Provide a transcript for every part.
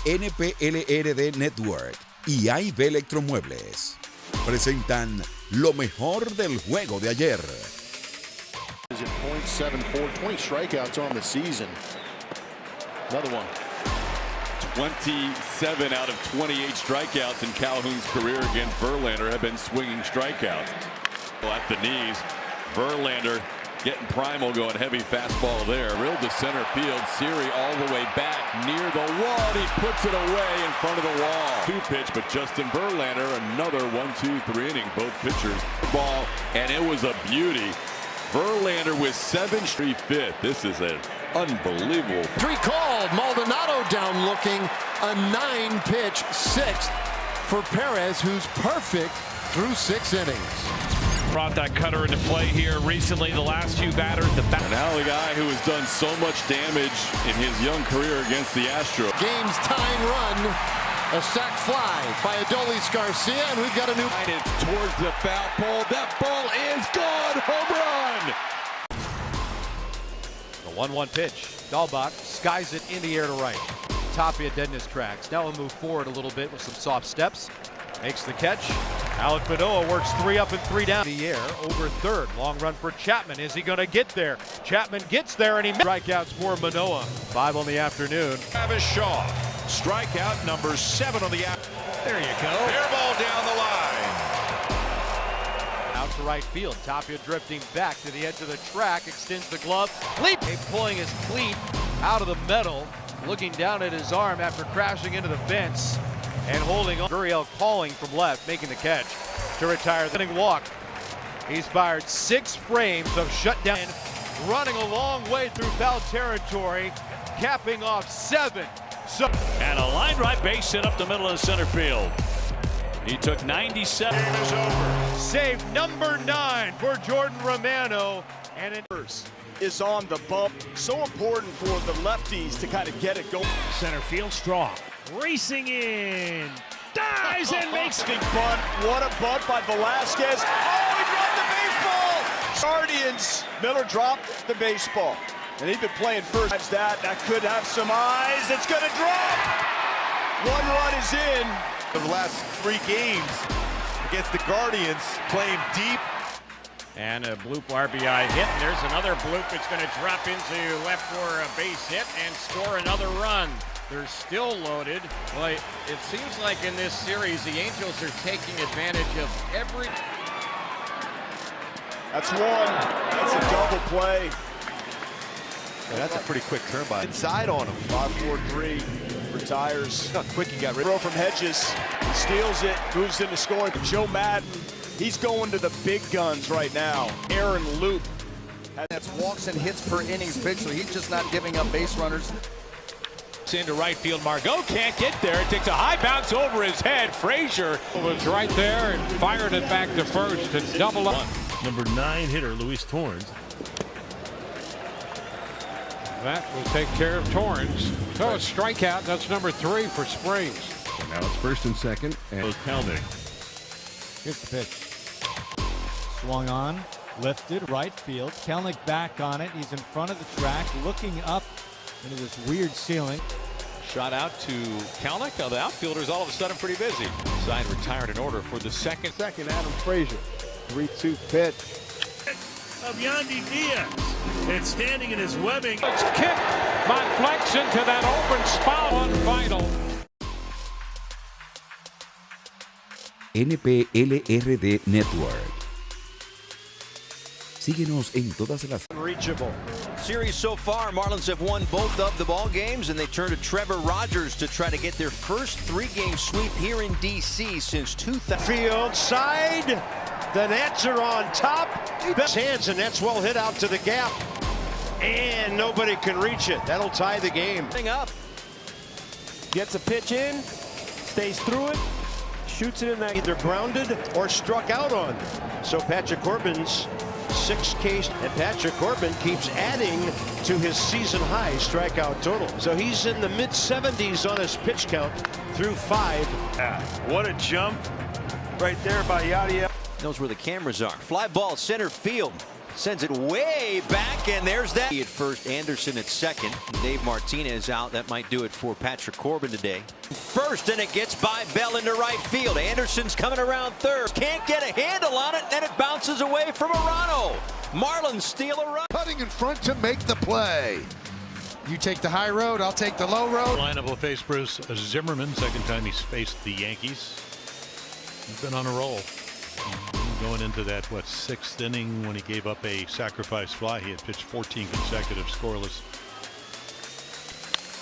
NPLRD Network y AIB Electromuebles presentan lo mejor del juego de ayer. 0.74, 20 strikeouts on the season. Another one. 27 out of 28 strikeouts in Calhoun's career against Verlander have been swinging strikeouts. At the knees, Verlander getting primal, going heavy fastball there. Real to center field. Siri all the way back near the wall. He puts it away in front of the wall. 2-pitch, but Justin Verlander, another 1-2-3 inning. Both pitchers ball, and it was a beauty. Verlander with 7 straight fifth. This is an unbelievable. 3 called. Maldonado down looking. A 9-pitch 6th for Perez, who's perfect through 6 innings. Brought that cutter into play here recently. The last few batters, the bat. Now the guy who has done so much damage in his young career against the Astros. Game's tying run. A sac fly by Adolis Garcia, and we've got a new. It's towards the foul pole. That ball is gone. Home run. The 1-1 pitch. Dahlbach skies it in the air to right. Tapia dead in his tracks. Now he'll move forward a little bit with some soft steps. Makes the catch. Alec Manoah works 3 up and 3 down. The air over third. Long run for Chapman. Is he going to get there? Chapman gets there, and he strikeouts for Manoah. 5 on the afternoon. Travis Shaw. Strikeout number 7 on the afternoon. There you go. Air ball down the line. Out to right field. Tapia drifting back to the edge of the track. Extends the glove. Leap. Pulling his cleat out of the metal. Looking down at his arm after crashing into the fence. And holding on. Gurriel calling from left, making the catch to retire the inning walk. He's fired 6 frames of shutdown, running a long way through foul territory, capping off 7. And a line right base hit up the middle of center field. He took 97. Game is over. Save number 9 for Jordan Romano. And it Is on the bump. So important for the lefties to kind of get it going. Center field strong. Racing in. Dives and makes Big bunt. What a bunt by Velasquez. Oh, he dropped the baseball. Guardians. Miller dropped the baseball. And he'd been playing first. That could have some eyes. It's going to drop. 1 run is in. The last 3 games against the Guardians, playing deep. And a bloop RBI hit. There's another bloop. It's going to drop into left for a base hit and score another run. They're still loaded. Well, it seems like in this series, the Angels are taking advantage of every. That's 1. That's a double play. Yeah, that's a pretty quick turn by. Inside on him. 5-4-3. Retires. Look how quick he got rid Throw from Hedges. He steals it. Moves into scoring. Joe Madden. He's going to the big guns right now. Aaron Loop. That's walks and hits per innings pitch, so he's just not giving up base runners. Into right field. Margot can't get there. It takes a high bounce over his head. Frazier was right there and fired it back to first to double up. Number 9 hitter, Luis Torrens. That will take care of Torrens. So a strikeout. That's number 3 for Springs. So now it's first and second, and Kelnick. Here's the pitch. Swung on, lifted, right field. Kelnick back on it. He's in front of the track, looking up into this weird ceiling. Shot out to Kelnick. The outfielder's all of a sudden pretty busy. Side retired in order for the second. Adam Frazier. 3-2 pitch. Of Yandy Diaz. It's standing in his webbing. It's kicked by Flex into that open spot on final. NPLRD Network. Síguenos en todas las. Unreachable. Series so far, Marlins have won both of the ball games, and they turn to Trevor Rogers to try to get their first 3-game sweep here in D.C. since 2000. Field side. The Nets are on top. Best hands, and Nets well hit out to the gap. And nobody can reach it. That'll tie the game. Up. Gets a pitch in. Stays through it. Shoots it in that. Either grounded or struck out on. So Patrick Corbin's 6 Ks, and Patrick Corbin keeps adding to his season high strikeout total. So he's in the mid-70s on his pitch count through 5. What a jump right there by Yadiel. Knows where the cameras are. Fly ball center field. Sends it way back, and there's that. At first, Anderson at second. Dave Martinez out. That might do it for Patrick Corbin today. First, and it gets by Bell into right field. Anderson's coming around third. Can't get a handle on it, then it bounces away from Arano. Marlins steal a run. Cutting in front to make the play. You take the high road, I'll take the low road. Lineup will face Bruce Zimmerman. Second time he's faced the Yankees. He's been on a roll. Going into that, sixth inning when he gave up a sacrifice fly. He had pitched 14 consecutive scoreless.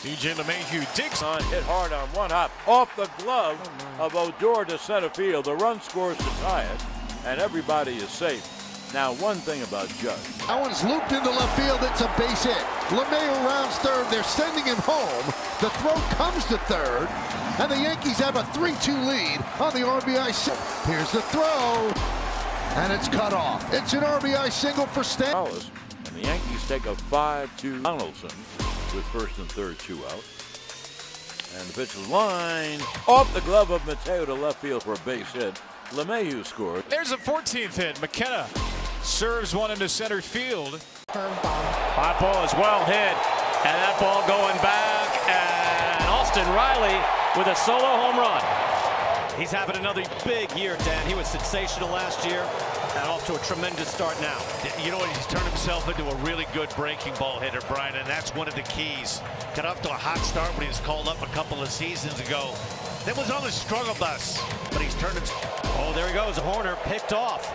DJ LeMahieu digs on, hit hard on one hop, off the glove of Odor to center field. The run scores to tie it, and everybody is safe. Now, one thing about Judge. That one's looped into left field. It's a base hit. LeMahieu rounds third. They're sending him home. The throw comes to third, and the Yankees have a 3-2 lead on the RBI. Here's the throw, and it's cut off. It's an RBI single for Stan. And the Yankees take a 5-2 Donaldson with first and third, 2 out. And the pitch is line off the glove of Mateo to left field for a base hit. LeMahieu scored. There's a 14th hit. McKenna serves one into center field. Hot ball is well hit, and that ball going back, and Austin Riley with a solo home run. He's having another big year, Dan. He was sensational last year and off to a tremendous start now. You know what? He's turned himself into a really good breaking ball hitter, Brian, and that's one of the keys. Got off to a hot start when he was called up a couple of seasons ago. That was on the struggle bus, but he's turned himself. Oh, there he goes. Horner picked off.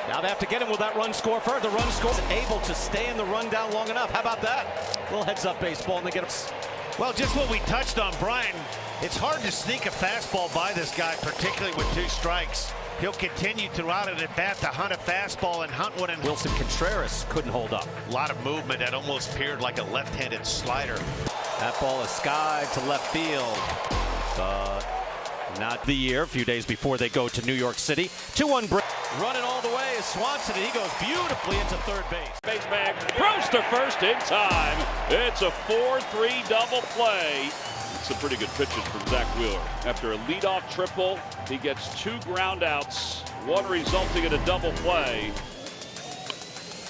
Now they have to get him. Will that run score further? The run score is able to stay in the run down long enough. How about that? Little heads-up baseball, and they get him. Well, just what we touched on, Brian. It's hard to sneak a fastball by this guy, particularly with 2 strikes. He'll continue throughout an at-bat to hunt a fastball and hunt one. And Wilson Contreras couldn't hold up. A lot of movement that almost appeared like a left-handed slider. That ball is skied to left field. Not the year. A few days before they go to New York City. 2-1 break. Running all the way is Swanson, and he goes beautifully into third base. Baseman throws to first in time. It's a 4-3 double play. Some pretty good pitches from Zach Wheeler. After a leadoff triple, he gets 2 ground outs, one resulting in a double play.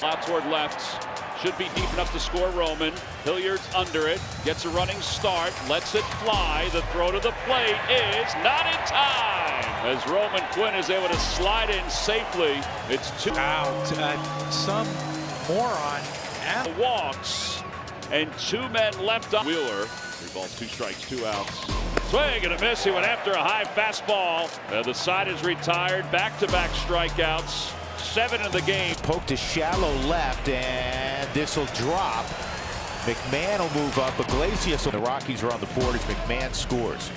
Out toward left. Should be deep enough to score Roman. Hilliard's under it. Gets a running start. Lets it fly. The throw to the plate is not in time. As Roman Quinn is able to slide in safely. It's 2 out. Some moron and walks. And 2 men left on Wheeler. 3 balls, 2 strikes, 2 outs. Swing and a miss. He went after a high fastball. The side is retired. Back-to-back strikeouts. 7 in the game. Poked to shallow left, and this will drop. McMahon will move up. Iglesias. The Rockies are on the board as McMahon scores.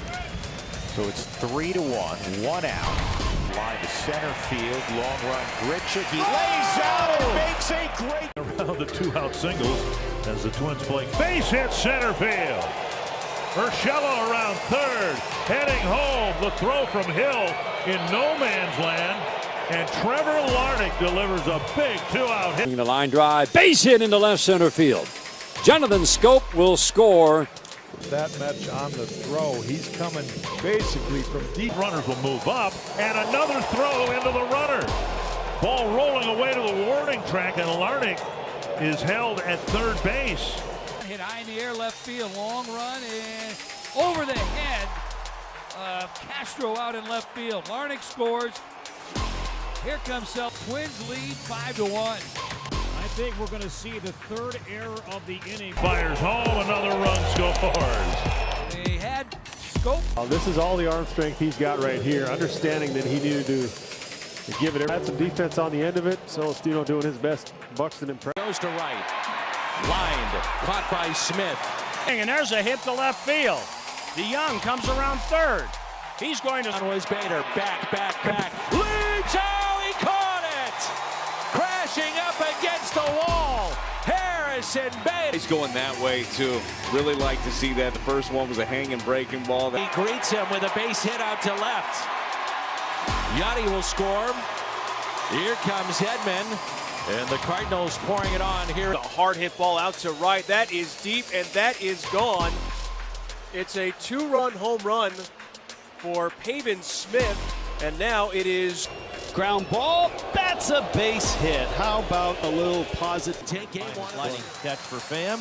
So it's 3-1. 1 out. Line to center field. Long run. Gritcher. He lays out and makes a great. Around the 2-out singles as the Twins play. Base hit center field. Urshela around third. Heading home. The throw from Hill in no man's land. And Trevor Larnach delivers a big 2-out hit. The line drive, base hit into left center field. Jonathan Scope will score. That much on the throw. He's coming basically from deep. Runners will move up, and another throw into the runner. Ball rolling away to the warning track, and Larnach is held at third base. Hit high in the air, left field, long run, and over the head of Castro out in left field. Larnach scores. Here comes Twins lead 5-1. I think we're going to see the 3rd error of the inning. Fires home, another run scores. They had Scope. This is all the arm strength he's got right here, understanding that he needed to give it. Had some defense on the end of it. Celestino doing his best. Buxton impressed. Goes to right. Lined. Caught by Smith. And there's a hit to left field. DeYoung comes around third. He's going to. Was Bader. Back. Leaps out. He caught it. Crashing up against the wall. Harrison Bader. He's going that way, too. Really like to see that. The first one was a hanging breaking ball. He greets him with a base hit out to left. Yachty will score. Here comes Hedman. And the Cardinals pouring it on here. A hard hit ball out to right. That is deep, and that is gone. It's a 2-run home run for Pavin Smith, and now it is Ground ball, that's a base hit. How about a little positive? Take game one. Sliding catch for Pham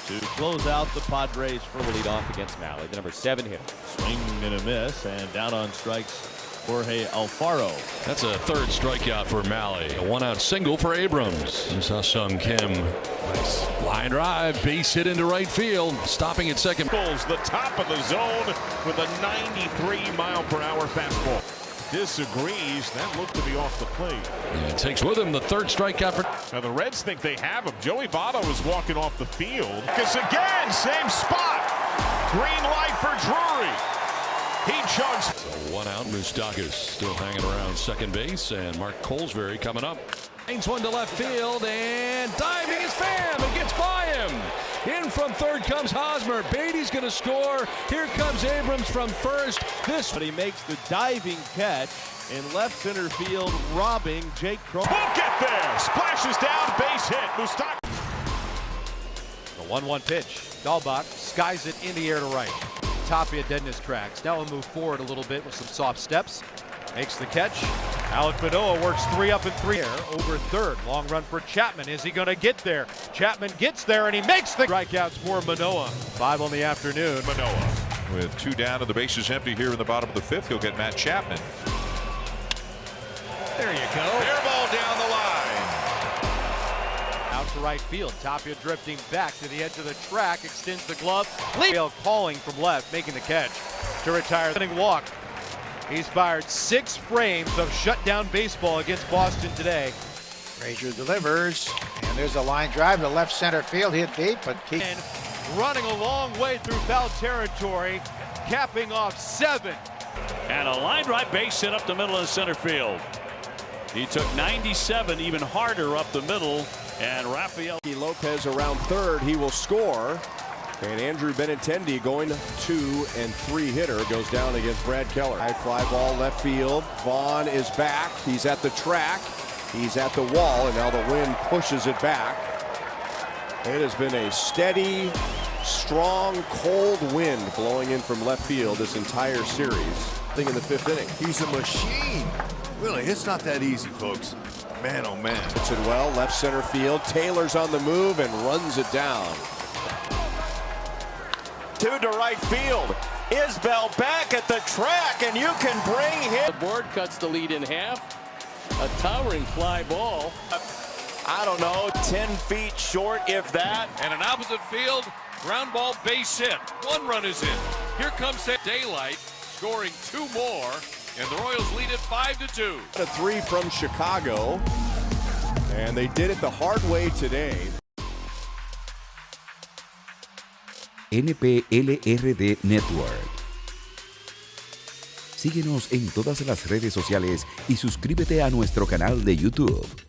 to close out the Padres for the lead off against Malle, the number 7 hitter. Swing and a miss, and down on strikes, Jorge Alfaro. That's a third strikeout for Malle. A one-out single for Abrams. Ha-Seong Kim. Nice line drive, base hit into right field, stopping at second. The top of the zone with a 93-mile-per-hour fastball. Disagrees. That looked to be off the plate. And takes with him the third strikeout for. Now the Reds think they have him. Joey Votto is walking off the field. Because again, same spot. Green light for Drury. He chugs. So 1 out. Moustakas still hanging around second base, and Mark Colesbury coming up. Lanes one to left field, and diving is Pham. It gets by him. In from third comes Hosmer. Beatty's going to score. Here comes Abrams from first. But he makes the diving catch in left center field, robbing Jake Cron. Won't get there. Splashes down, base hit. Moustakas. The 1-1 pitch. Dahlbach skies it in the air to right. Tapia dead in his tracks. Now he'll move forward a little bit with some soft steps. Makes the catch. Alek Manoah works 3 up and 3 there over third. Long run for Chapman. Is he going to get there? Chapman gets there and he makes the strikeouts for Manoah. 5 on the afternoon. Manoah with 2 down and the bases empty here in the bottom of the 5th. He'll get Matt Chapman. There you go. Air ball down the line. Out to right field. Tapia drifting back to the edge of the track. Extends the glove. Leo calling from left, making the catch to retire. Walk. He's fired 6 frames of shutdown baseball against Boston today. Frazier delivers, and there's a line drive to left center field, hit deep, but keep running a long way through foul territory, capping off 7. And a line drive base hit up the middle of center field. He took 97 even harder up the middle, and Rafael Lopez around third. He will score. And Andrew Benintendi, going 2 and 3 hitter, goes down against Brad Keller. High fly ball left field. Vaughn is back. He's at the track. He's at the wall, and now the wind pushes it back. It has been a steady, strong, cold wind blowing in from left field this entire series. I think in the 5th inning. He's a machine. Really, it's not that easy, folks. Man, oh man. Hits it well, left center field. Taylor's on the move and runs it down. 2 to right field. Isbell back at the track, and you can bring him. The board cuts the lead in half. A towering fly ball. I don't know, 10 feet short, if that. And an opposite field, ground ball base hit. 1 run is in. Here comes Daylight, scoring 2 more, and the Royals lead it 5-2. A 3 from Chicago, and they did it the hard way today. NPLRD Network. Síguenos en todas las redes sociales y suscríbete a nuestro canal de YouTube.